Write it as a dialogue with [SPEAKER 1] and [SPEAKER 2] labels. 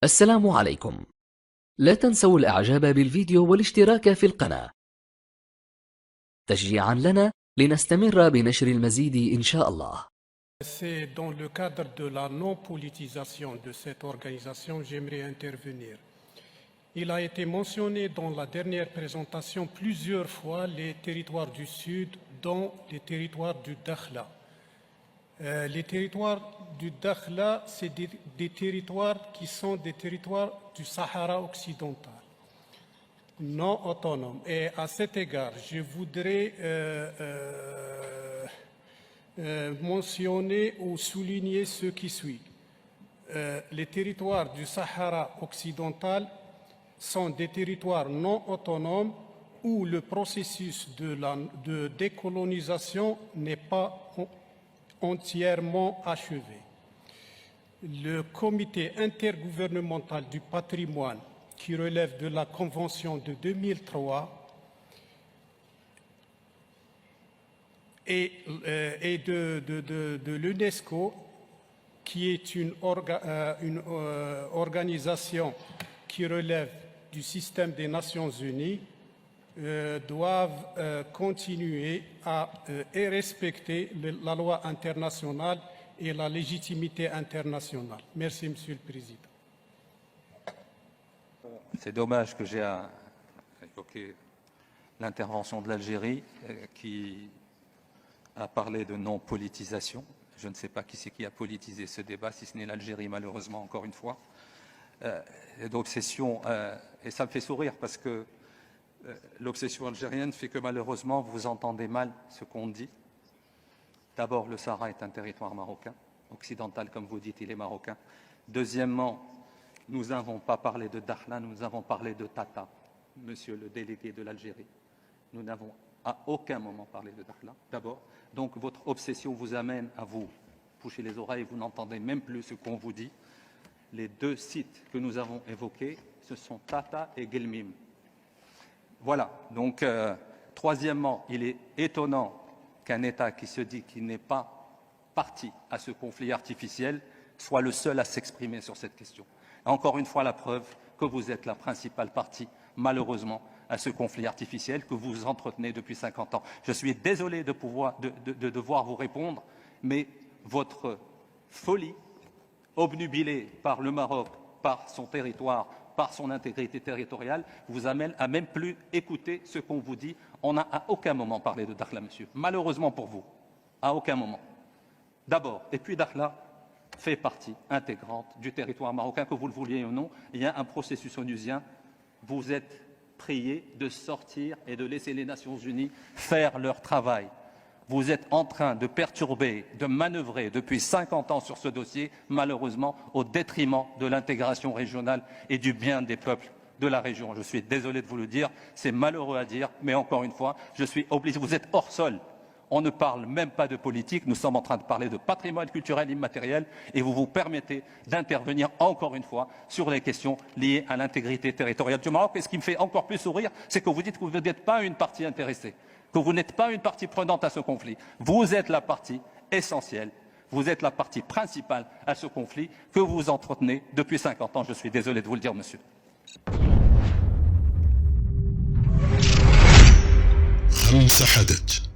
[SPEAKER 1] السلام عليكم. لا تنسوا الإعجاب بالفيديو والاشتراك في القناة تشجيعا لنا لنستمر بنشر المزيد إن شاء الله.
[SPEAKER 2] C'est dans le cadre de la non-politisation de cette organisation, j'aimerais intervenir. Il a été mentionné dans la dernière présentation plusieurs fois les territoires du Sud, dont les territoires du Dakhla. Les territoires du Dakhla, c'est des territoires qui sont des territoires du Sahara occidental, non autonomes. Et à cet égard, je voudrais mentionner ou souligner ce qui suit. Les territoires du Sahara occidental sont des territoires non autonomes où le processus de décolonisation n'est pas entièrement achevé. Le comité intergouvernemental du patrimoine, qui relève de la Convention de 2003 et de l'UNESCO, qui est une organisation qui relève du système des Nations Unies, doivent continuer et respecter la loi internationale et la légitimité internationale. Merci, Monsieur le Président.
[SPEAKER 3] C'est dommage que j'ai évoqué l'intervention de l'Algérie qui a parlé de non-politisation. Je ne sais pas qui c'est qui a politisé ce débat, si ce n'est l'Algérie, malheureusement, encore une fois. D'obsession, et ça me fait sourire parce que l'obsession algérienne fait que malheureusement vous entendez mal ce qu'on dit. D'abord, le Sahara est un territoire marocain, occidental comme vous dites, il est marocain. Deuxièmement, nous n'avons pas parlé de Dakhla, nous avons parlé de Tata, monsieur le délégué de l'Algérie. Nous n'avons à aucun moment parlé de Dakhla, d'abord. Donc votre obsession vous amène à vous boucher les oreilles, vous n'entendez même plus ce qu'on vous dit. Les deux sites que nous avons évoqués, ce sont Tata et Guelmim. Voilà, donc troisièmement, il est étonnant qu'un État qui se dit qu'il n'est pas parti à ce conflit artificiel soit le seul à s'exprimer sur cette question. Encore une fois, la preuve que vous êtes la principale partie, malheureusement, à ce conflit artificiel que vous entretenez depuis 50 ans. Je suis désolé de devoir vous répondre, mais votre folie, obnubilée par le Maroc, par son territoire, par son intégrité territoriale, vous amène à même plus écouter ce qu'on vous dit. On n'a à aucun moment parlé de Dakhla, monsieur. Malheureusement pour vous, à aucun moment. D'abord, et puis Dakhla fait partie intégrante du territoire marocain, que vous le vouliez ou non. Il y a un processus onusien. Vous êtes priés de sortir et de laisser les Nations Unies faire leur travail. Vous êtes en train de perturber, de manœuvrer depuis 50 ans sur ce dossier, malheureusement, au détriment de l'intégration régionale et du bien des peuples de la région. Je suis désolé de vous le dire, c'est malheureux à dire, mais encore une fois, je suis obligé. Vous êtes hors sol. On ne parle même pas de politique, nous sommes en train de parler de patrimoine culturel immatériel et vous vous permettez d'intervenir encore une fois sur les questions liées à l'intégrité territoriale du Maroc. Et ce qui me fait encore plus sourire, c'est que vous dites que vous n'êtes pas une partie intéressée, que vous n'êtes pas une partie prenante à ce conflit. Vous êtes la partie essentielle, vous êtes la partie principale à ce conflit que vous entretenez depuis 50 ans. Je suis désolé de vous le dire, monsieur.
[SPEAKER 4] خمسة حدث